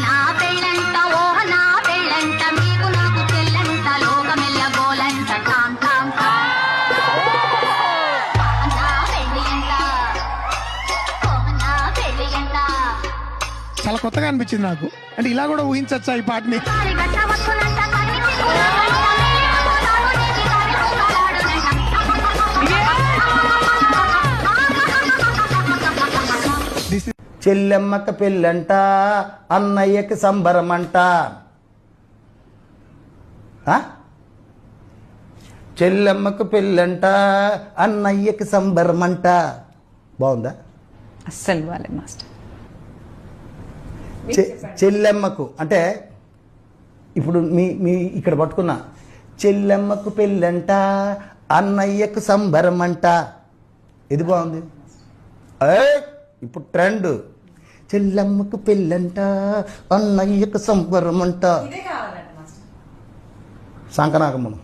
నా పెళ్ళంట ఓహ నా పెళ్ళంట మీకు నాకు చెల్లంట లోకమెల్ల గోలంట టామ్ టామ్ నా పెళ్ళి అంట ఓహ నా పెళ్ళి అంట. చాలా కొత్తగా అనిపించింది నాకు. అంటే ఇలా కూడా ఊహించచ్చా ఈ పాటని? చెల్లెమ్మకి పెళ్ళంట అన్నయ్యకి సంబరమంట. చెల్లెమ్మకు పెళ్ళంట అన్నయ్యకి సంబరమంట. బాగుందా? అస్సలు బాలే మాస్టర్. చెల్లెమ్మకు అంటే ఇప్పుడు మీ ఇక్కడ పట్టుకున్నా, చెల్లెమ్మకు పెళ్ళంట అన్నయ్యకు సంబరమంట. ఇది బాగుంది. ఇప్పుడు ట్రెండ్ చెల్లెమ్మకు పెళ్ళంట అన్నయ్యకు సంబరమంట. శంకనాగమ్మను